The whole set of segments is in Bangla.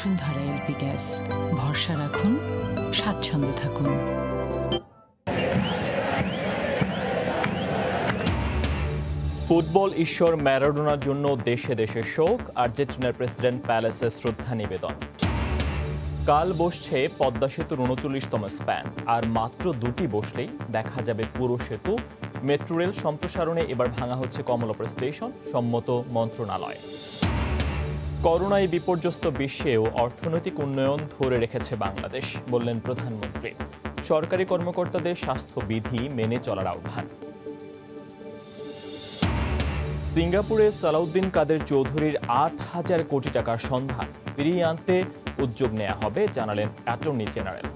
বসুন্ধরা এলপি গ্যাস, ভরসা রাখুন, স্বাচ্ছন্দ্যে থাকুন। ফুটবল ঈশ্বর ম্যারাডোনার জন্য দেশে দেশে শোক, আর্জেন্টিনার প্রেসিডেন্ট প্যালেসে শ্রদ্ধা নিবেদন। কাল বসছে পদ্মা সেতুর ৩৯তম স্প্যান, আর মাত্র দুটি বসলেই দেখা যাবে পুরো সেতু। মেট্রো রেল সম্প্রসারণে এবার ভাঙা হচ্ছে কমলাপুর স্টেশন, সম্মত মন্ত্রণালয়। করোনায় বিপর্যস্ত বিশ্বেও অর্থনৈতিক উন্নয়ন ধরে রেখেছে বাংলাদেশ, বললেন প্রধানমন্ত্রী। সরকারি কর্মকর্তাদের স্বাস্থ্যবিধি মেনে চলার আহ্বান। সিঙ্গাপুরে সালাউদ্দিন কাদের চৌধুরীর ৮,০০০ কোটি টাকার সন্ধান ফিরিয়ে আনতে উদ্যোগ নেওয়া হবে, জানালেন অ্যাটর্নি জেনারেল।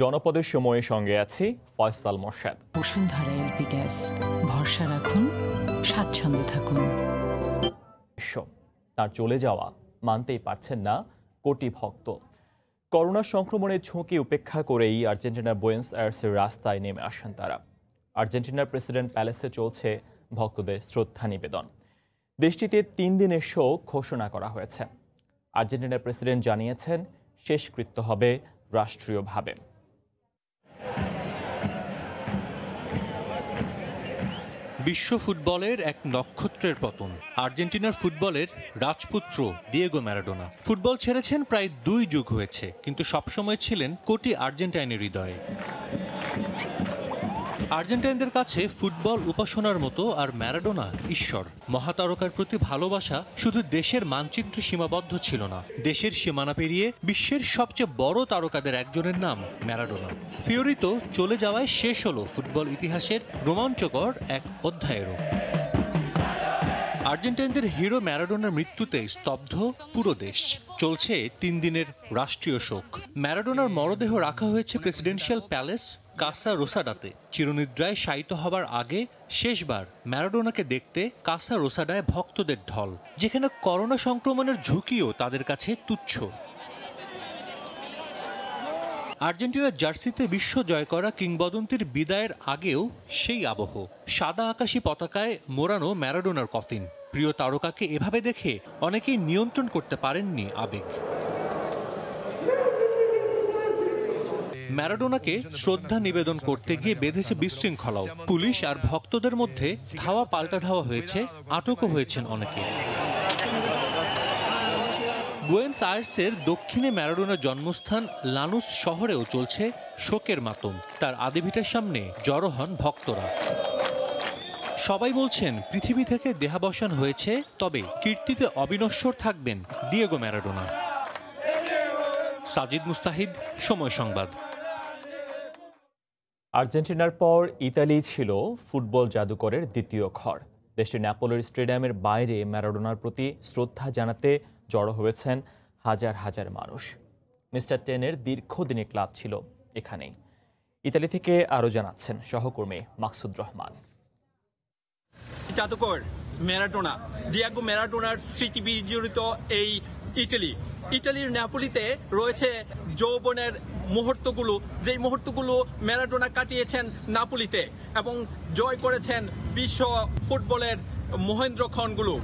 জনপদের সময়ের সঙ্গে আছি ফয়সাল মোর্শেদ। বসুন্ধরা এলপি গ্যাস, ভরসা রাখুন, স্বাচ্ছন্দ্যে থাকুন। তার চলে যাওয়া মানতেই পারছেন না কোটি ভক্ত। করোনা সংক্রমণের ঝুঁকি উপেক্ষা করেই আর্জেন্টিনার বুয়েনোস আয়ার্সের রাস্তায় নেমে আসেন তারা। আর্জেন্টিনার প্রেসিডেন্ট প্যালেসে চলছে ভক্তদের শ্রদ্ধা নিবেদন। দেশটিতে ৩ দিনের শোক ঘোষণা করা হয়েছে। আর্জেন্টিনার প্রেসিডেন্ট জানিয়েছেন শেষকৃত্য হবে রাষ্ট্রীয়ভাবে। বিশ্ব ফুটবলের এক নক্ষত্রের পতন, আর্জেন্টিনার ফুটবলের রাজপুত্র দিয়েগো ম্যারাডোনা। ফুটবল ছেড়েছেন প্রায় ২ যুগ হয়েছে, কিন্তু সবসময় ছিলেন কোটি আর্জেন্টাইনের হৃদয়ে। আর্জেন্টাইনদের কাছে ফুটবল উপাসনার মতো, আর ম্যারাডোনা ঈশ্বর। মহাতারকার প্রতি ভালোবাসা শুধু দেশের মানচিত্রে সীমাবদ্ধ ছিল না, দেশের সীমানা পেরিয়ে বিশ্বের সবচেয়ে বড় তারকাদের একজনের নাম ম্যারাডোনা। ফিওরিতো চলে যাওয়ায় শেষ হলো ফুটবল ইতিহাসের রোমাঞ্চকর এক অধ্যায়েরও। আর্জেন্টাইনদের হিরো ম্যারাডোনার মৃত্যুতে স্তব্ধ পুরো দেশ। চলছে ৩ দিনের রাষ্ট্রীয় শোক। ম্যারাডোনার মরদেহ রাখা হয়েছে প্রেসিডেন্সিয়াল প্যালেস কাসা রোসাডাতে। চিরনিদ্রায় শায়িত হবার আগে শেষবার ম্যারাডোনাকে দেখতে কাসা রোসাডায় ভক্তদের ঢল, যেখানে করোনা সংক্রমণের ঝুঁকিও তাদের কাছে তুচ্ছ। আর্জেন্টিনার জার্সিতে বিশ্ব জয় করা কিংবদন্তির বিদায়ের আগেও সেই আবহ। সাদা আকাশী পতাকায় মোড়ানো ম্যারাডোনার কফিন। প্রিয় তারকাকে এভাবে দেখে অনেকেই নিয়ন্ত্রণ করতে পারেননি আবেগ। ম্যারাডোনাকে শ্রদ্ধা নিবেদন করতে গিয়ে বেঁধেছে বিশৃঙ্খলাও। পুলিশ আর ভক্তদের মধ্যে ধাওয়া পাল্টা ধাওয়া হয়েছে, আটকও হয়েছেন অনেকে। বুয়েনোস আয়ার্সের দক্ষিণে ম্যারাডোনার জন্মস্থান লানুস শহরেও চলছে শোকের মাতম। তার আদিভিটার সামনে জড়ো হন ভক্তরা। সবাই বলছেন পৃথিবী থেকে দেহাবসান হয়েছে, তবে কীর্তিতে অবিনশ্বর থাকবেন দিয়েগো ম্যারাডোনা। সাজিদ মুস্তাহিদ, সময় সংবাদ। আর্জেন্টিনার পর ইতালি ছিল ফুটবল জাদুকরের দ্বিতীয় ঘর। দেশটির ন্যাপোলির স্টেডিয়ামের বাইরে ম্যারাডোনার প্রতি শ্রদ্ধা জানাতে জড়ো হয়েছেন হাজার হাজার মানুষ। মিস্টার টেনের দীর্ঘদিনের ক্লাব ছিল এখানেই। ইতালি থেকে আরও জানাচ্ছেন সহকর্মী মাকসুদ রহমান। জাদুকর ম্যারাডোনা, দিয়েগো ম্যারাডোনার স্মৃতি বিজড়িত এই ইটালির ন্যাপোলিতে রয়েছে যৌবনের মুহূর্তগুলো, যেই মুহূর্তগুলো ম্যারাডোনা কাটিয়েছেন নাপোলিতে এবং জয় করেছেন বিশ্ব ফুটবলের মহেন্দ্রক্ষণগুলো।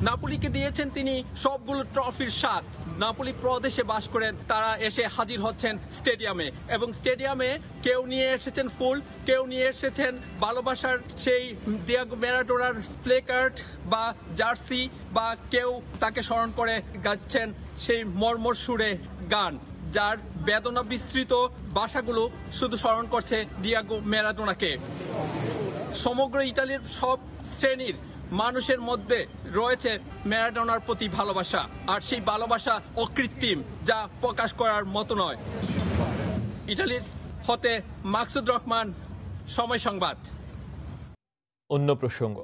নাপোলিকে দিয়েছেন তিনি সবগুলো ট্রফির স্বাদ। নাপোলি প্রদেশে বাস করেন, তারা এসে হাজির হচ্ছেন স্টেডিয়ামে, এবং স্টেডিয়ামে কেউ নিয়ে এসেছেন ফুল, কেউ নিয়ে এসেছেন ভালোবাসার সেই দিয়েগো ম্যারাডোনার প্লে কার্ড বা জার্সি, বা কেউ তাকে স্মরণ করে গাচ্ছেন সেই মর্মর সুরে গান, যার বেদনা বিস্তৃত ভাষাগুলো শুধু স্মরণ করছে দিয়েগো ম্যারাডোনাকে। সমগ্র ইতালির সব শ্রেণীর মানুষের মধ্যে রয়েছে ম্যারাডোনার প্রতি ভালোবাসা, আর সেই ভালোবাসা অকৃত্রিম, যা প্রকাশ করার মতো নয়। ইতালির হতে মাকসুদ রহমান, সময় সংবাদ। অন্য প্রসঙ্গ,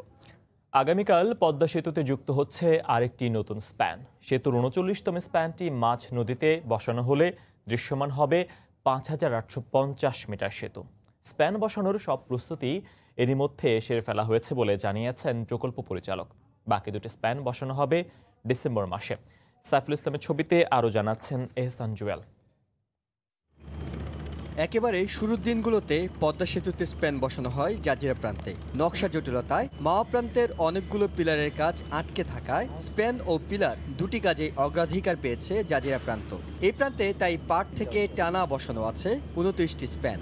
আগামীকাল পদ্মা সেতুতে যুক্ত হচ্ছে আরেকটি নতুন স্প্যান। সেতুর ৩৯তম স্প্যানটি মাঝ নদীতে বসানো হলে দৃশ্যমান হবে ৫,৮৫০ মিটার সেতু। স্প্যান বসানোর সব প্রস্তুতি এরই মধ্যে সেরে ফেলা হয়েছে বলে জানিয়েছেন প্রকল্প পরিচালক। বাকি দুটি স্প্যান বসানো হবে ডিসেম্বর মাসে। সাইফুল ইসলামের ছবিতে আরও জানাচ্ছেন এহসান জুয়েল। একেবারে শুরুর দিনগুলোতে পদ্মা সেতুতে স্প্যান বসানো হয় জাজিরা প্রান্তে। নকশা জটিলতায় মাওয়া প্রান্তের অনেকগুলো পিলারের কাজ আটকে থাকায় স্প্যান ও পিলার দুটি কাজে অগ্রাধিকার পেয়েছে জাজিরা প্রান্ত। এই প্রান্তে তাই পাট থেকে টানা বসানো আছে 29টি স্প্যান।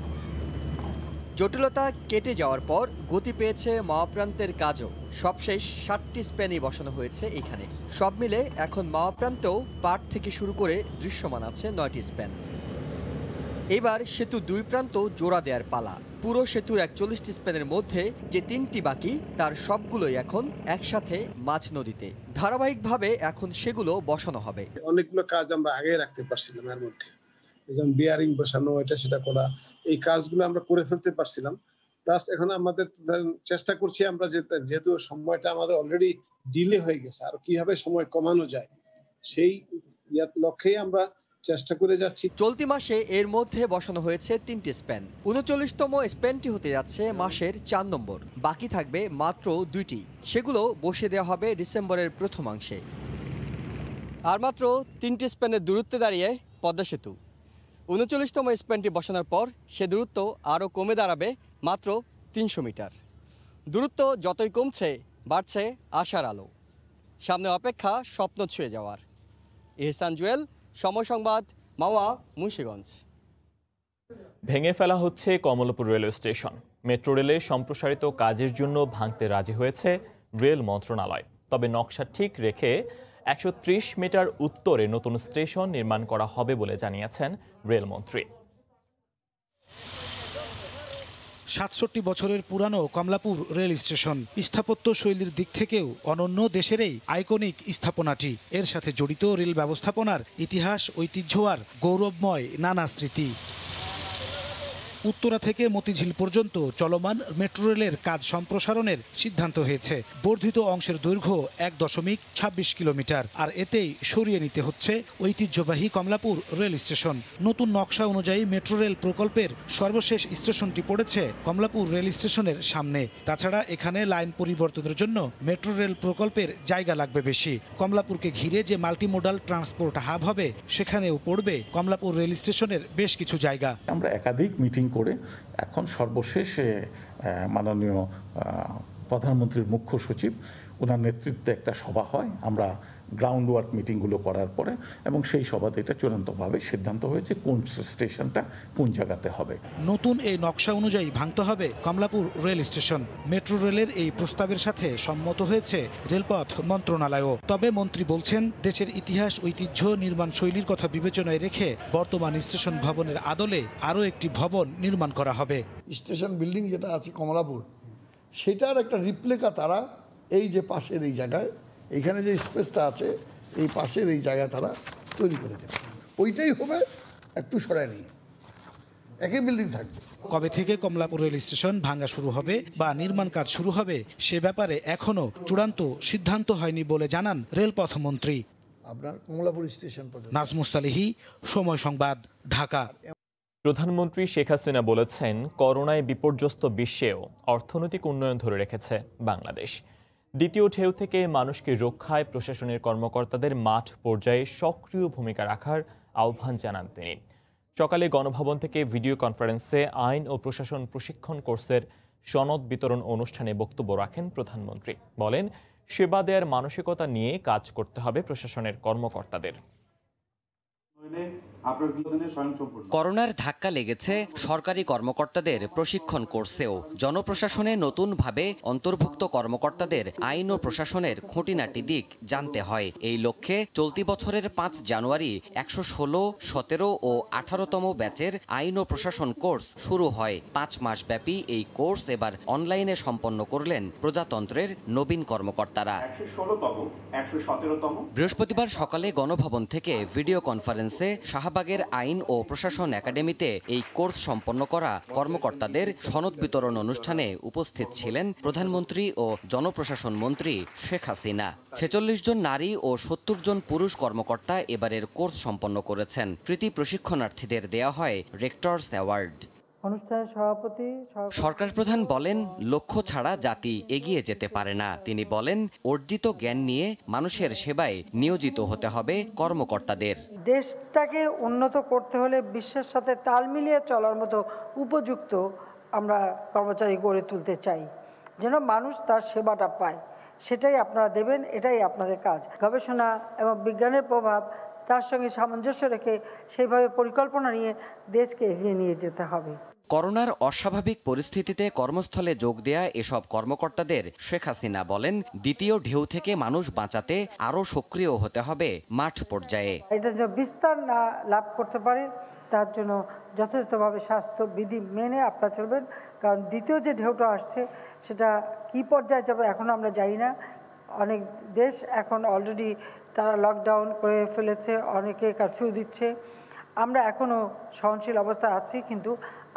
জটিলতা কেটে যাওয়ার পর গতি পেয়েছে মাওয়া প্রান্তের কাজও। সবশেষ 7টি স্প্যানই বসানো হয়েছে এখানে। সব মিলে এখন মাওয়া প্রান্তেও পাট থেকে শুরু করে দৃশ্যমান আছে 9টি স্প্যান। এবার সেতু দুই প্রান্ত জোড়া দেওয়ার পালা। পুরো সেতুর 41টি স্প্যানের মধ্যে যে 3টি বাকি তার সবগুলোই এখন একসাথে মাঝ নদীতে। ধারাবাহিকভাবে এখন সেগুলো বসানো হবে। অনেকগুলো কাজ আমরা আগে রাখতে পারছিলাম, এর মধ্যে যেমন বিয়ারিং বসানো, এটা সেটা করা, এই কাজগুলো আমরা করে ফেলতে পারছিলাম। প্লাস এখন আমাদের চেষ্টা করছি আমরা যেহেতু সময়টা আমাদের অলরেডি ডিলে হয়ে গেছে, আর কিভাবে সময় কমানো যায় সেই লক্ষ্যেই আমরা চেষ্টা করে যাচ্ছি। চলতি মাসে এর মধ্যে বসানো হয়েছে 3টি স্প্যান। 39তম স্প্যানটি হতে যাচ্ছে মাসের 4 নম্বর। বাকি থাকবে মাত্র 2টি, সেগুলো বসিয়ে দেওয়া হবে ডিসেম্বরের প্রথমাংশে। আর মাত্র 3টি স্প্যানের দূরত্বে দাঁড়িয়ে পদ্মা সেতু। 39তম স্প্যানটি বসানোর পর সে দূরত্ব আরও কমে দাঁড়াবে মাত্র 300 মিটার। দূরত্ব যতই কমছে বাড়ছে আশার আলো। সামনে অপেক্ষা স্বপ্ন ছুঁয়ে যাওয়ার। এহসান জুয়েল, সময় সংবাদ, মাওয়া, মুন্সিগঞ্জ। ভেঙে ফেলা হচ্ছে কমলাপুর রেলওয়ে স্টেশন। মেট্রো রেলে সম্প্রসারিত কাজের জন্য ভাঙতে রাজি হয়েছে রেল মন্ত্রণালয়। তবে নকশা ঠিক রেখে 130 মিটার উত্তরে নতুন স্টেশন নির্মাণ করা হবে বলে জানিয়েছেন রেলমন্ত্রী। ৬৭ বছরের পুরানো কমলাপুর রেল স্টেশন স্থাপত্য শৈলীর দিক থেকেও অনন্য দেশের এই আইকনিক স্থাপনাটি। এর সাথে জড়িত রেল ব্যবস্থাপনার ইতিহাস, ঐতিহ্য আর গৌরবময় নানা স্মৃতি। উত্তরা থেকে মতিঝিল পর্যন্ত চলমান মেট্রো রেলের কাজ সম্প্রসারণের সিদ্ধান্ত হয়েছে। বর্ধিত অংশের দৈর্ঘ্য 1.26 কিলোমিটার, আর এতেই সরিয়ে নিতে হচ্ছে ঐতিহ্যবাহী কমলাপুর রেল স্টেশন। নতুন নকশা অনুযায়ী মেট্রো রেল প্রকল্পের সর্বশেষ স্টেশনটি পড়েছে কমলাপুর রেল স্টেশনের সামনে। তাছাড়া এখানে লাইন পরিবর্তনের জন্য মেট্রো রেল প্রকল্পের জায়গা লাগবে বেশি। কমলাপুরকে ঘিরে যে মাল্টিমোডাল ট্রান্সপোর্ট হাব হবে সেখানেও পড়বে কমলাপুর রেল স্টেশনের বেশ কিছু জায়গা। আমরা একাধিক মিটিং করে এখন সর্বশেষ মাননীয় প্রধানমন্ত্রীর মুখ্য সচিব ওনার নেতৃত্বে একটা সভা হয়। আমরা গ্রাউন্ড ওয়ার্ক মিটিংগুলো করার পরে এবং সেই সভাতে এটা চূড়ান্তভাবে সিদ্ধান্ত হয়েছে কোন স্টেশনটা কোন জায়গাতে হবে। নতুন এই নকশা অনুযায়ী ভাঙতে হবে কমলাপুর রেল স্টেশন। মেট্রো রেলের এই প্রস্তাবের সাথে সম্মত হয়েছে রেলপথ মন্ত্রণালয়ও। তবে মন্ত্রী বলছেন, দেশের ইতিহাস, ঐতিহ্য, নির্মাণ শৈলীর কথা বিবেচনায় রেখে বর্তমান স্টেশন ভবনের আদলে আরও একটি ভবন নির্মাণ করা হবে। স্টেশন বিল্ডিং যেটা আছে কমলাপুর, সেটার একটা রিপ্লিকা তারা এই যে পাশের এই জায়গায়, এইখানে যে স্পেসটা আছে এই পাশের এই জায়গায় তারা তৈরি করে দেবে। ওইটাই হবে, একটু সরাই নিয়ে একই বিল্ডিং থাকবে। কবে থেকে কমলাপুর রেল স্টেশন ভাঙা শুরু হবে বা নির্মাণ কাজ শুরু হবে সে ব্যাপারে এখনো চূড়ান্ত সিদ্ধান্ত হয়নি বলে জানান রেলপথ মন্ত্রী। আপনার কমলাপুর স্টেশন পর্যন্ত। নাজমুস্তালিহি, সময় সংবাদ, ঢাকা। প্রধানমন্ত্রী শেখ হাসিনা বলেছেন, করোনায় বিপর্যস্ত বিশ্বেও অর্থনৈতিক উন্নয়ন ধরে রেখেছে বাংলাদেশ। দ্বিতীয় ঢেউ থেকে মানুষকে রক্ষায় প্রশাসনের কর্মকর্তাদের মাঠ পর্যায়ে সক্রিয় ভূমিকা রাখার আহ্বান জানান তিনি। সকালে গণভবন থেকে ভিডিও কনফারেন্সে আইন ও প্রশাসন প্রশিক্ষণ কোর্সের সনদ বিতরণ অনুষ্ঠানে বক্তব্য রাখেন প্রধানমন্ত্রী। বলেন, সেবা দেওয়ার মানসিকতা নিয়ে কাজ করতে হবে প্রশাসনের কর্মকর্তাদের। করোনার ধাক্কা লেগেছে সরকারি কর্মকর্তাদের প্রশিক্ষণ কোর্সেও। জনপ্রশাসনে নতুনভাবে অন্তর্ভুক্ত কর্মকর্তাদের আইন ও প্রশাসনের খুঁটিনাটি দিক জানতে হয়। এই লক্ষ্যে চলতি বছরের 5 জানুয়ারি 116, 17 ও 18তম ব্যাচের আইন ও প্রশাসন কোর্স শুরু হয়। 5 মাস ব্যাপী এই কোর্স এবার অনলাইনে সম্পন্ন করলেন প্রজাতন্ত্রের নবীন কর্মকর্তারা। বৃহস্পতিবার সকালে গণভবন থেকে ভিডিও কনফারেন্সে শাহবাগের আইন ও প্রশাসন একাডেমিতে এই কোর্স সম্পন্ন করা কর্মকর্তাদের সনদ বিতরণ অনুষ্ঠানে উপস্থিত ছিলেন প্রধানমন্ত্রী ও জনপ্রশাসন মন্ত্রী শেখ হাসিনা। 46 জন নারী ও 70 জন পুরুষ কর্মকর্তা এবারের কোর্স সম্পন্ন করেছেন। কৃতি প্রশিক্ষণার্থীদের দেয়া হয় রেক্টরস অ্যাওয়ার্ড। অনুষ্ঠানের সভাপতি সরকার প্রধান বলেন, লক্ষ্য ছাড়া জাতি এগিয়ে যেতে পারে না। তিনি বলেন, অর্জিত জ্ঞান নিয়ে মানুষের সেবায় নিয়োজিত হতে হবে কর্মকর্তাদের। দেশটাকে উন্নত করতে হলে বিশ্বের সাথে তাল মিলিয়ে চলার মতো উপযুক্ত আমরা কর্মচারী গড়ে তুলতে চাই, যেন মানুষ তার সেবাটা পায়। সেটাই আপনারা দেবেন, এটাই আপনাদের কাজ। গবেষণা এবং বিজ্ঞানের প্রভাব তার সঙ্গে সামঞ্জস্য রেখে সেইভাবে পরিকল্পনা নিয়ে দেশকে এগিয়ে নিয়ে যেতে হবে। করোনার অস্বাভাবিক পরিস্থিতিতে কর্মস্থলে যোগ দেয়া এসব কর্মকর্তাদের শেখ হাসিনা বলেন, দ্বিতীয় ঢেউ থেকে মানুষ বাঁচাতে আরও সক্রিয় হতে হবে মাঠ পর্যায়ে। এটা যেন বিস্তার না লাভ করতে পারে তার জন্য যথাযথভাবে স্বাস্থ্য বিধি মেনে আপনারা চলবেন, কারণ দ্বিতীয় যে ঢেউটা আসছে সেটা কী পর্যায়ে যাবে এখনও আমরা জানি না। অনেক দেশ এখন অলরেডি তারা লকডাউন করে ফেলেছে, অনেকে কারফিউ দিচ্ছে। আমরা এখনও সহনশীল অবস্থায় আছি, কিন্তু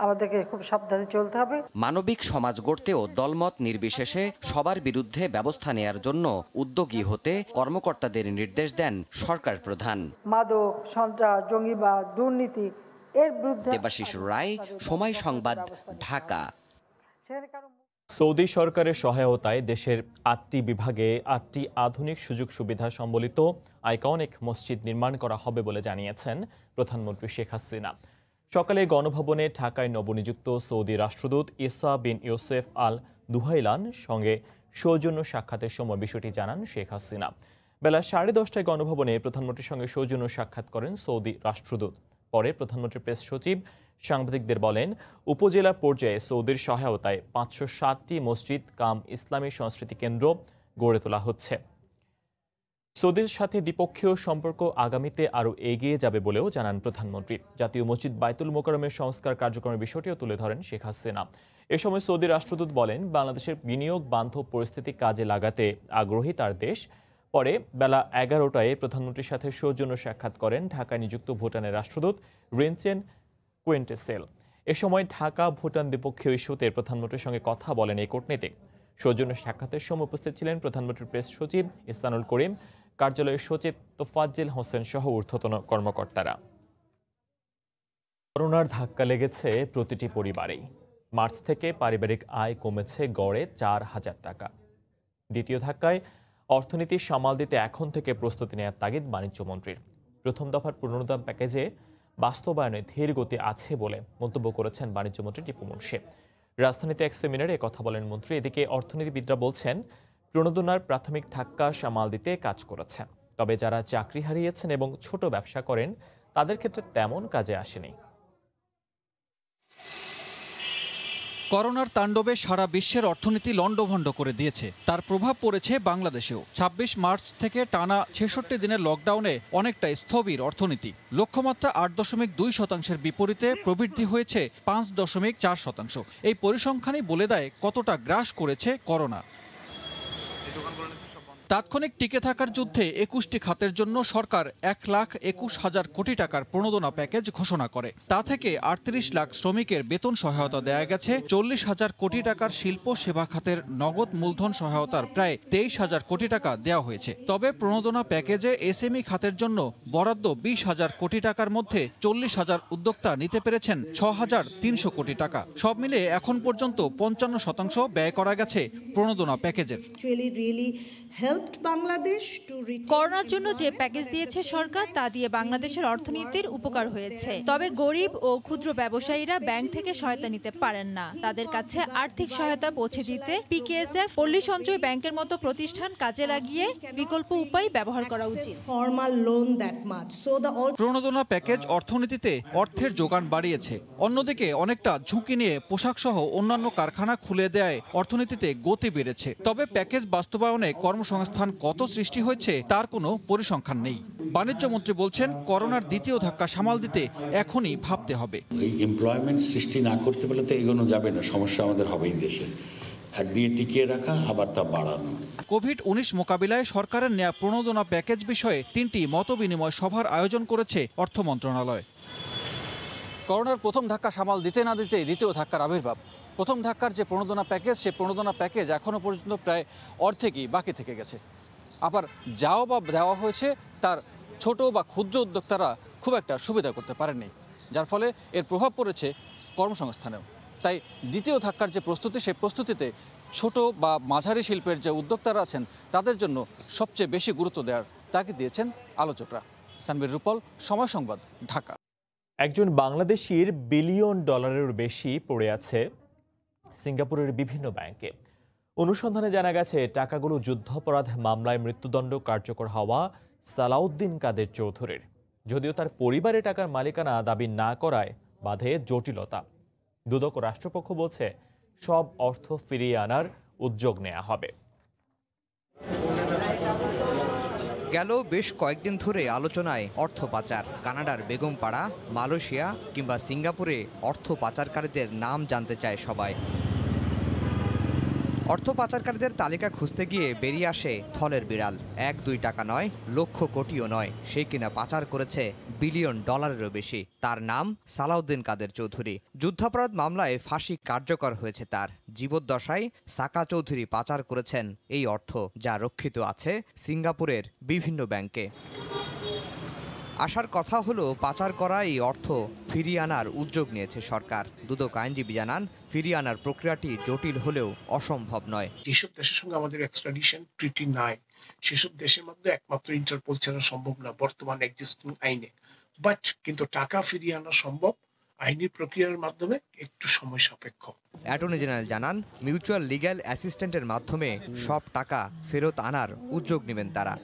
আমাদেরকে খুব সাবধানে চলতে হবে। মানবিক সমাজ গড়তেও দলমত নির্বিশেষে সবার বিরুদ্ধে ব্যবস্থা নেয়ার জন্য উদ্যোগী হতে কর্মকর্তাদের নির্দেশ দেন সরকার প্রধান। মাদক, সন্ত্রাস, জঙ্গিবাদ, দুর্নীতি এর বিরুদ্ধে। দেবাশিস রায়, সময় সংবাদ, ঢাকা। সৌদি সরকারের সহায়তায় দেশের 8টি বিভাগে 8টি আধুনিক সুযোগ সুবিধা সম্বলিত আইকনিক মসজিদ নির্মাণ করা হবে বলে জানিয়েছেন প্রধানমন্ত্রী শেখ হাসিনা। সকালে গণভবনে ঢাকায় নবনিযুক্ত সৌদি রাষ্ট্রদূত ইসা বিন ইউসেফ আল দুহাইলান সঙ্গে সৌজন্য সাক্ষাতের সময় বিষয়টি জানান শেখ হাসিনা। বেলা 10:30টায় গণভবনে প্রধানমন্ত্রীর সঙ্গে সৌজন্য সাক্ষাৎ করেন সৌদি রাষ্ট্রদূত। পরে প্রধানমন্ত্রীর প্রেস সচিব সাংবাদিকদের বলেন, উপজেলা পর্যায়ে সৌদির সহায়তায় 560টি মসজিদ কাম ইসলামী সংস্কৃতি কেন্দ্র গড়ে তোলা হচ্ছে। সৌদির সাথে দ্বিপক্ষীয় সম্পর্ক আগামীতে আরও এগিয়ে যাবে বলেও জানান প্রধানমন্ত্রী। জাতীয় মসজিদ বাইতুল মোকাররমের সংস্কার কার্যক্রমের বিষয়টিও তুলে ধরেন শেখ হাসিনা। এ সময় সৌদি রাষ্ট্রদূত বলেন, বাংলাদেশের বিনিয়োগ বান্ধব পরিস্থিতি কাজে লাগাতে আগ্রহী তার দেশ। পরে বেলা 11টায় প্রধানমন্ত্রীর সাথে সৌজন্য সাক্ষাৎ করেন ঢাকায় নিযুক্ত ভুটানের রাষ্ট্রদূত রিনচেন কুয়েন্টেসেল। এ সময় ঢাকা ভুটান দ্বিপক্ষীয় ইস্যুতে প্রধানমন্ত্রীর সঙ্গে কথা বলেন এই কূটনীতিক। সৌজন্য সাক্ষাতের সময় উপস্থিত ছিলেন প্রধানমন্ত্রীর প্রেস সচিব ইহসানুল করিম, কার্যালয়ের সচিব তোফাজ্জেল হোসেন সহ ঊর্ধ্বতন কর্মকর্তারা। করোনার ধাক্কা লেগেছে প্রতিটি পরিবারেই। মার্চ থেকে পারিবারিক আয় কমেছে গড়ে 4,000 টাকা। দ্বিতীয় ধাক্কায় অর্থনীতি সামাল দিতে এখন থেকে প্রস্তুতি নেওয়ার তাগিদ বাণিজ্যমন্ত্রীর। প্রথম দফার পুনরুদ্ধার প্যাকেজে বাস্তবায়নে ধীর গতি আছে বলে মন্তব্য করেছেন বাণিজ্যমন্ত্রী টিপু মুনশি। রাজধানীতে এক সেমিনারে কথা বলেন মন্ত্রী। এদিকে অর্থনীতিবিদরা বলছেন, প্রণোদনার প্রাথমিক ধাক্কা সামাল দিতে কাজ করেছে, তবে যারা চাকরি হারিয়েছেন এবং ছোট ব্যবসা করেন তাদের ক্ষেত্রে তেমন কাজে আসেনি। করোনার তাণ্ডবে সারা বিশ্বের অর্থনীতি লণ্ডভণ্ড করে দিয়েছে। তার প্রভাব পড়েছে বাংলাদেশেও। 26 মার্চ থেকে টানা 66 দিনের লকডাউনে অনেকটা স্থবির অর্থনীতি। লক্ষ্যমাত্রা 8.2%-এর বিপরীতে প্রবৃদ্ধি হয়েছে 5.4%। এই পরিসংখ্যানই বলে দেয় কতটা গ্রাস করেছে করোনা। তাৎক্ষণিক টিকে থাকার যুদ্ধে 21টি খাতের জন্য সরকার 1,21,000 কোটি টাকার প্রণোদনা প্যাকেজ ঘোষণা করে। তা থেকে 38 লাখ শ্রমিকের বেতন সহায়তা দেয়া গেছে। 40,000 কোটি টাকার শিল্প সেবা খাতের নগদ মূলধন সহায়তার প্রায় 23,000 কোটি টাকা দেওয়া হয়েছে। তবে প্রণোদনা প্যাকেজে এসএমই খাতের জন্য বরাদ্দ 20,000 কোটি টাকার মধ্যে 40,000 উদ্যোক্তা নিতে পেরেছেন 6,300 কোটি টাকা। সব মিলে এখন পর্যন্ত 55% ব্যয় করা গেছে প্রণোদনা প্যাকেজের। করোনার জন্য যে প্যাকেজ দিয়েছে সরকার, তা দিয়ে বাংলাদেশের অর্থনীতির উপকার হয়েছে। তবে গরিব ও ক্ষুদ্র ব্যবসায়ীরা ব্যাংক থেকে সহায়তা নিতে পারেন না। তাদের কাছে আর্থিক সহায়তা পৌঁছে দিতে পিকেএসএফ, পল্লী সঞ্চয় ব্যাংকের মতো প্রতিষ্ঠান কাজে লাগিয়ে বিকল্প উপায় ব্যবহার করা উচিত। প্রণোদনা প্যাকেজ অর্থনীতিতে অর্থের যোগান বাড়িয়েছে। অন্যদিকে অনেকটা ঝুঁকি নিয়ে পোশাক সহ অন্যান্য কারখানা খুলে দেয় অর্থনীতিতে গতি বেড়েছে। তবে প্যাকেজ বাস্তবায়নে কর্মসংস্থান কত সৃষ্টি হয়েছে তার কোনো পরিসংখ্যান নেই। বাণিজ্যমন্ত্রী বলছেন, করোনার দ্বিতীয় ধাক্কা সামাল দিতে এখনই ভাবতে হবে। এই এমপ্লয়মেন্ট সৃষ্টি না করতে পারলে তো এগোনো যাবে না, সমস্যা আমাদের হবেই দেশে। একদিকে টিকিয়ে রাখা, আবার তা বাড়ানো। কোভিড-19 মোকাবিলায় সরকারের নেয়া প্রণোদনা প্যাকেজ বিষয়ে 3টি মতবিনিময় সভার আয়োজন করেছে অর্থ মন্ত্রণালয়। করোনার প্রথম ধাক্কা সামাল দিতে না দিতে দ্বিতীয় ধাক্কার আবির্ভাব। প্রথম ধাক্কার যে প্রণোদনা প্যাকেজ, সেই প্রণোদনা প্যাকেজ এখনও পর্যন্ত প্রায় অর্ধেকই বাকি থেকে গেছে। আবার যাও বা দেওয়া হয়েছে তার ছোট বা ক্ষুদ্র উদ্যোক্তারা খুব একটা সুবিধা করতে পারেননি, যার ফলে এর প্রভাব পড়েছে কর্মসংস্থানেও। তাই দ্বিতীয় ধাক্কার যে প্রস্তুতি, সেই প্রস্তুতিতে ছোট বা মাঝারি শিল্পের যে উদ্যোক্তারা আছেন তাদের জন্য সবচেয়ে বেশি গুরুত্ব দেওয়ার তাগিদ দিয়েছেন আলোচকরা। সানবীর রূপল, সময় সংবাদ, ঢাকা। একজন বাংলাদেশির বিলিয়ন ডলারের বেশি পড়ে আছে সিঙ্গাপুরের বিভিন্ন ব্যাংকে। অনুসন্ধানে জানা গেছে টাকাগুলো যুদ্ধাপরাধ মামলায় মৃত্যুদণ্ড কার্যকর হওয়া সালাউদ্দিন কাদের চৌধুরীর। যদিও তার পরিবারে টাকার মালিকানা দাবি না করায় বাধে জটিলতা। দুদক রাষ্ট্রপক্ষ বলছে সব অর্থ ফিরিয়ে আনার উদ্যোগ নেওয়া হবে। গেল বেশ কয়েকদিন ধরে আলোচনায় অর্থ পাচার। কানাডার বেগমপাড়া, মালয়েশিয়া কিংবা সিঙ্গাপুরে অর্থ পাচারকারীদের নাম জানতে চায় সবাই। অর্থ পাচারকারীদের তালিকা খুঁজতে গিয়ে বেরিয়ে আসে থলের বিড়াল। 1-2 টাকা নয়, লক্ষ কোটিও নয়, সে কিনা পাচার করেছে বিলিয়ন ডলারেরও বেশি। তার নাম সালাউদ্দিন কাদের চৌধুরী। যুদ্ধাপরাধ মামলায় ফাঁসি কার্যকর হয়েছে তার। জীবদ্দশায় সাকা চৌধুরী পাচার করেছেন এই অর্থ, যা রক্ষিত আছে সিঙ্গাপুরের বিভিন্ন ব্যাংকে। আসার কথা হলো পাচার করা এই অর্থ ফিরিয়ে আনার উদ্যোগ নিয়েছে সরকার। দুদক আইনজীবী জানান, ফিরিয়ে আনার প্রক্রিয়াটি জটিল হলেও অসম্ভব নয়। যেসব দেশের সঙ্গে আমাদের এক্সট্রাডিশন ট্রিটি নাই, সেসব দেশের মধ্যে একমাত্র ইন্টারপোল ছাড়া সম্ভব না বর্তমান এক্সিস্টিং আইনে। কিন্তু টাকা ফিরিয়ে আনা সম্ভব আইনি প্রক্রিয়ার মাধ্যমে, একটু সময় সাপেক্ষ। অ্যাটর্নি জেনারেল জানান, মিউচুয়াল লিগ্যাল অ্যাসিস্ট্যান্টের মাধ্যমে সব টাকা ফেরত আনার উদ্যোগ নেবেন তারা।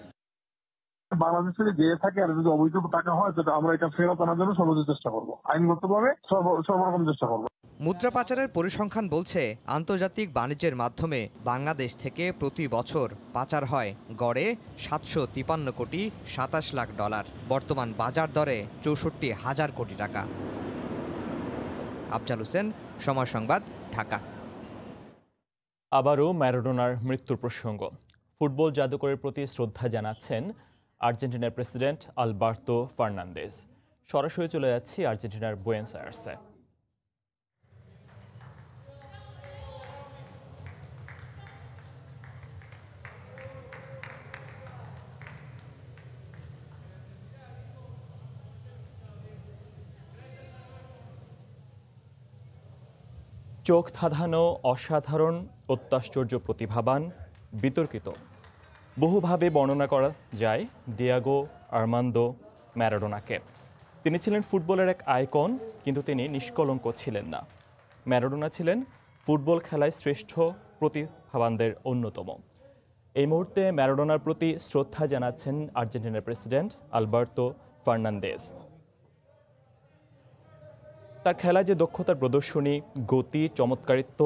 বাংলাদেশ থেকে যে থাকে আর যদি অবৈধ টাকা হয় তো আমরা এটা ফেরত আনার জন্য সর্বোচ্চ চেষ্টা করবো, আইনগতভাবে সর্বরকম চেষ্টা করবো। মুদ্রা পাচারের পরিসংখ্যান বলছে, আন্তর্জাতিক বাণিজ্যের মাধ্যমে বাংলাদেশ থেকে প্রতি বছর পাচার হয় গড়ে 753 কোটি 27 লাখ ডলার। বর্তমান বাজার দরে 64,000 কোটি টাকা। আফজাল হোসেন, সময় সংবাদ, ঢাকা। আবারও ম্যারাডোনার মৃত্যুর প্রসঙ্গ। ফুটবল জাদুকরের প্রতি শ্রদ্ধা জানাচ্ছেন আর্জেন্টিনার প্রেসিডেন্ট আলবার্তো ফার্নান্দেজ। সরাসরি চলে যাচ্ছি আর্জেন্টিনার বুয়েনোস আয়ার্সে। চোখ ধাঁধানো, অসাধারণ, অত্যাশ্চর্য, প্রতিভাবান, বিতর্কিত, বহুভাবে বর্ণনা করা যায় দিয়েগো আর্মান্দো ম্যারাডোনাকে। তিনি ছিলেন ফুটবলের এক আইকন, কিন্তু তিনি নিষ্কলঙ্ক ছিলেন না। ম্যারাডোনা ছিলেন ফুটবল খেলায় শ্রেষ্ঠ প্রতিভাবানদের অন্যতম। এই মুহূর্তে ম্যারাডোনার প্রতি শ্রদ্ধা জানাচ্ছেন আর্জেন্টিনার প্রেসিডেন্ট আলবার্তো ফার্নান্দেজ। তার খেলায় যে দক্ষতার প্রদর্শনী, গতি, চমৎকারিত্ব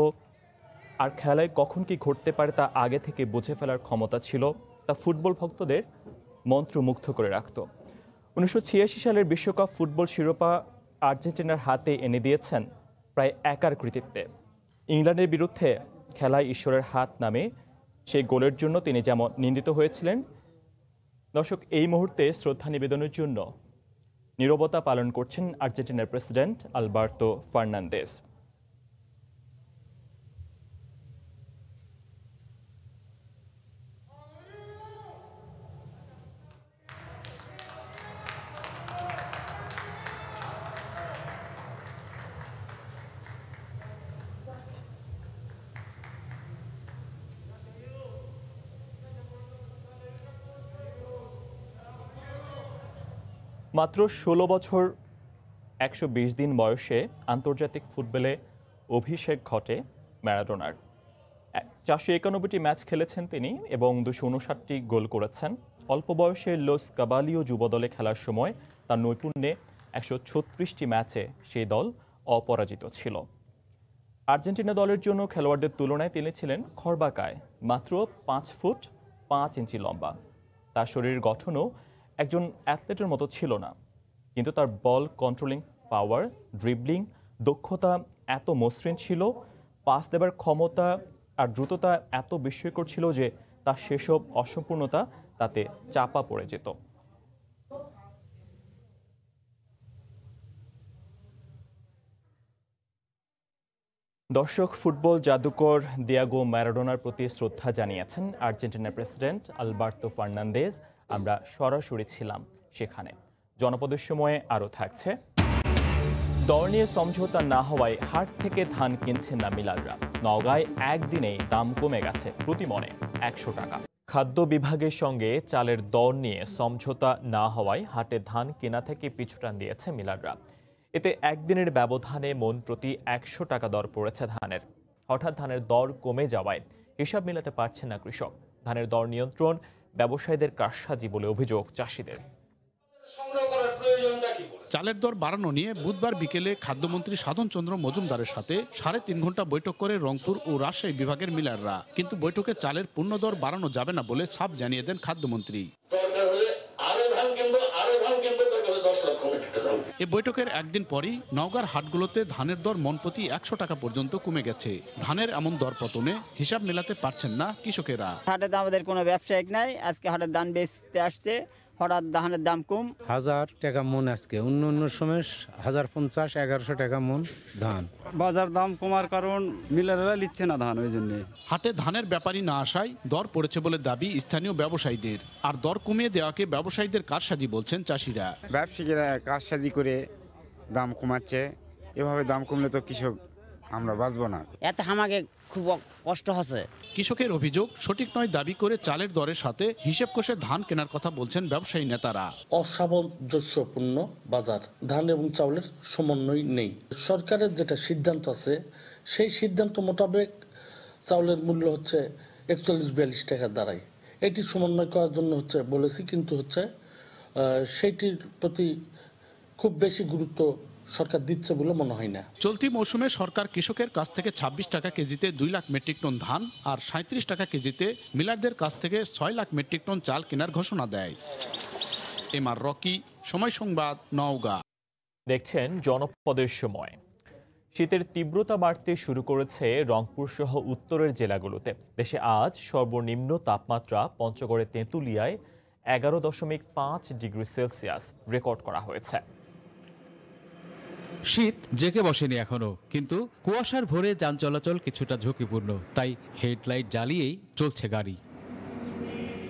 আর খেলায় কখন কি ঘটতে পারে তা আগে থেকে বুঝে ফেলার ক্ষমতা ছিল, তা ফুটবল ভক্তদের মন্ত্রমুগ্ধ করে রাখত। 1986 সালের বিশ্বকাপ ফুটবল শিরোপা আর্জেন্টিনার হাতে এনে দিয়েছেন প্রায় একার কৃতিত্বে। ইংল্যান্ডের বিরুদ্ধে খেলায় ঈশ্বরের হাত নামে সেই গোলের জন্য তিনি যেমন নিন্দিত হয়েছিলেন। দর্শক, এই মুহূর্তে শ্রদ্ধা নিবেদনের জন্য নীরবতা পালন করছেন আর্জেন্টিনার প্রেসিডেন্ট আলবার্তো ফার্নান্দেজ। মাত্র 16 বছর 120 দিন বয়সে আন্তর্জাতিক ফুটবলে অভিষেক ঘটে ম্যারাডোনার। 491টি ম্যাচ খেলেছেন তিনি এবং 259টি গোল করেছেন। অল্প বয়সে লস কাবালিও যুবদলে খেলার সময় তার নৈপুণ্যে 136টি ম্যাচে সেই দল অপরাজিত ছিল। আর্জেন্টিনা দলের জন্য খেলোয়াড়দের তুলনায় তিনি ছিলেন খর্বাকায়, মাত্র 5 ফুট 5 ইঞ্চি লম্বা। তার শরীর গঠনও একজন অ্যাথলেটের মতো ছিল না, কিন্তু তার বল কন্ট্রোলিং পাওয়ার, ড্রিবলিং দক্ষতা এত মসৃণ ছিল, পাস দেবার ক্ষমতা আর দ্রুততা এত বিস্ময়কর ছিল যে তার সেসব অসম্পূর্ণতা তাতে চাপা পড়ে যেত। দর্শক, ফুটবল জাদুকর দিয়েগো ম্যারাডোনার প্রতি শ্রদ্ধা জানিয়েছেন আর্জেন্টিনার প্রেসিডেন্ট আলবার্তো ফার্নান্দেজ। আমরা সরাসরি ছিলাম সেখানে। জনপদের সময়ে আরও থাকছে। দর নিয়ে সমঝোতা না হওয়ায় হাট থেকে ধান কিনছেন না মিলাররা। নওগাঁয় একদিনেই দাম কমে গেছে প্রতি মণে 100 টাকা। খাদ্য বিভাগের সঙ্গে চালের দর নিয়ে সমঝোতা না হওয়ায় হাটে ধান কেনা থেকে পিছুটান দিয়েছে মিলাররা। এতে একদিনের ব্যবধানে মন প্রতি 100 টাকা দর পড়েছে ধানের। হঠাৎ ধানের দর কমে যাওয়ায় হিসাব মেলাতে পারছেন না কৃষক। ধানের দর নিয়ন্ত্রণ ব্যবসায়ীদের কারসাজি বলে অভিযোগ চাষিদের। চালের দর বাড়ানো নিয়ে বুধবার বিকেলে খাদ্যমন্ত্রী সাধন চন্দ্র মজুমদারের সাথে 3.5 ঘন্টা বৈঠক করে রংপুর ও রাজশাহী বিভাগের মিলাররা। কিন্তু বৈঠকে চালের পূর্ণ দর বাড়ানো যাবে না বলে ছাপ জানিয়ে দেন খাদ্যমন্ত্রী। এ বৈঠকের একদিন পরই নওগাঁর হাটগুলোতে ধানের দর মন প্রতি 100 টাকা পর্যন্ত কমে গেছে। ধানের এমন দর পতনে হিসাব মেলাতে পারছেন না কৃষকেরা। হাটে আমাদের কোনো ব্যবসায়িক নাই, আজকে হাটের ধান বেচতে আসছে, হঠাৎ ধানের দাম কম। 1000 টাকা মন আজকে, অন্য সময় 1050-1100 টাকা মন ধান। বাজার দাম কমার কারণ মিলাররা নিচ্ছে না ধান, ওই জন্য হাটে ধানের ব্যাপারী না আসায় দর পড়েছে বলে দাবি স্থানীয় ব্যবসায়ীদের। আর দর কমিয়ে দেওয়াকে ব্যবসায়ীদের কারসাজি বলছেন চাষিরা। ব্যবসায়ীরা কারসাজি করে দাম কমাচ্ছে, এভাবে দাম কমলে তো কৃষক আমরা বাঁচবো না। এতে আমাকে খুব কষ্ট হচ্ছে। কৃষকের অভিযোগ সঠিক নয় দাবি করে চালের দরের সাথে হিসেব কষে ধান কেনার কথা বলছেন ব্যবসায়ী নেতারা। অসামঞ্জস্যপূর্ণ বাজার, ধান এবং চাউলের সমন্বয় নেই। সরকারের যেটা সিদ্ধান্ত আছে সেই সিদ্ধান্ত মোতাবেক চাউলের মূল্য হচ্ছে 41-42 টাকা দাঁড়ায়। এটি সমন্বয় করার জন্য বলেছি, কিন্তু সেইটির প্রতি খুব বেশি গুরুত্ব সরকার দিচ্ছে বলে মনে হয় না। চলতি মৌসুমে সরকার কৃষকের কাছ থেকে 26 টাকা কেজিতে 2 লাখ মেট্রিক টন ধান আর 37 টাকা কেজিতে মিলারদের কাছ থেকে 6 লাখ মেট্রিক টন চাল কেনার ঘোষণা দেয়। এমআর রকি, সময় সংবাদ, নওগাঁ। দেখছেন জনপদের সময়। শীতের তীব্রতা বাড়তে শুরু করেছে রংপুর সহ উত্তরের জেলাগুলোতে। দেশে আজ সর্বনিম্ন তাপমাত্রা পঞ্চগড়ে তেঁতুলিয়ায় 11.5 ডিগ্রি সেলসিয়াস রেকর্ড করা হয়েছে। শীত জেকে বসেনি এখনো, কিন্তু কুয়াশার ভোরে যান চলাচল কিছুটা ঝুঁকিপূর্ণ, তাই হেডলাইট জ্বালিয়েই চলছে গাড়ি।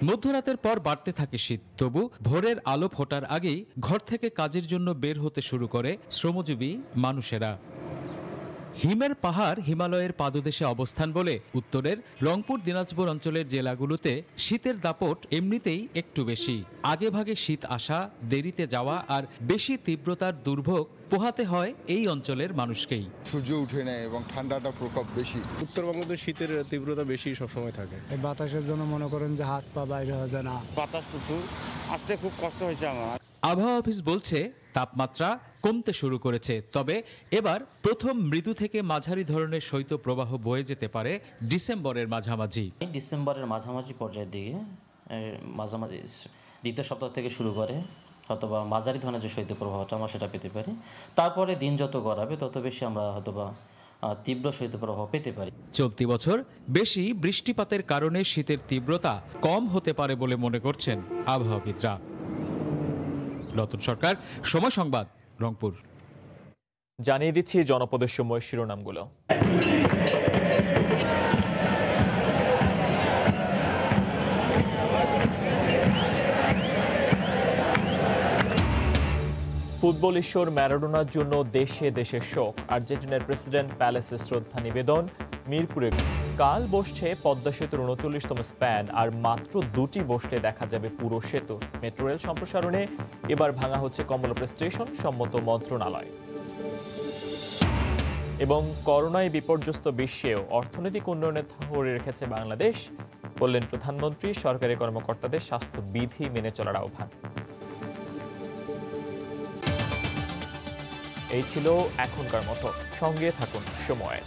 মধ্যরাতের পর বাড়তে থাকে শীত, তবু ভোরের আলো ফোটার আগেই ঘর থেকে কাজের জন্য বের হতে শুরু করে শ্রমজীবী মানুষেরা। হিমের পাহাড় হিমালয়ের পাদদেশে অবস্থান বলে উত্তরের রংপুর দিনাজপুর অঞ্চলের জেলাগুলোতে শীতের দাপট এমনিতেই একটু বেশি। আগে ভাগে শীত আসা, দেরিতে যাওয়া আর বেশি তীব্রতার দুর্ভোগ পোহাতে হয় এই অঞ্চলের মানুষকেই। সূর্য উঠে নেয় এবং ঠান্ডাটা প্রকোপ বেশি। উত্তরবঙ্গে শীতের তীব্রতা বেশি সবসময় থাকে। বাতাসের জন্য মনে করেন যে হাত পা বাইরে হয়ে যায় না, বাতাস প্রচুর আসতে খুব কষ্ট হয়েছে আমার। আবহাওয়া অফিস বলছে তাপমাত্রা কমতে শুরু করেছে, তবে এবার প্রথম মৃদু থেকে মাঝারি ধরনের শৈত্যপ্রবাহ বয়ে যেতে পারে ডিসেম্বরের মাঝামাঝি। ডিসেম্বরের মাঝামাঝি পর্যায়ের দিকে, মাঝামাঝি দ্বিতীয় সপ্তাহ থেকে শুরু করে অথবা মাঝারি ধরনের যে শৈত্যপ্রবাহটা আমরা সেটা পেতে পারি। তারপরে দিন যত গড়াবে তত বেশি আমরা হয়তোবা তীব্র শৈত্যপ্রবাহ পেতে পারি। চলতি বছর বেশি বৃষ্টিপাতের কারণে শীতের তীব্রতা কম হতে পারে বলে মনে করছেন আবহাওয়াবিদরা। নতুন সরকার, সময় সংবাদ, রংপুর। জানিয়ে দিচ্ছি জনপদের সময় শিরোনামগুলো। ফুটবল ঈশ্বর ম্যারাডোনার জন্য দেশে দেশে শোক। আর্জেন্টিনার প্রেসিডেন্ট প্যালেসে শ্রদ্ধা নিবেদন। মিরপুরে কাল বসছে পদ্মা সেতুর 39তম স্প্যান, আর মাত্র 2টি বসলে দেখা যাবে পুরো সেতু। মেট্রো রেল সম্প্রসারণে এবার ভাঙা হচ্ছে কমলাপুর স্টেশন, সম্মত মন্ত্রণালয়। এবং করোনায় বিপর্যস্ত বিশ্বেও অর্থনৈতিক উন্নয়নে ধরে রেখেছে বাংলাদেশ, বললেন প্রধানমন্ত্রী। সরকারি কর্মকর্তাদের স্বাস্থ্যবিধি মেনে চলার আহ্বান। এই ছিল এখনকার মতো, সঙ্গে থাকুন সময়।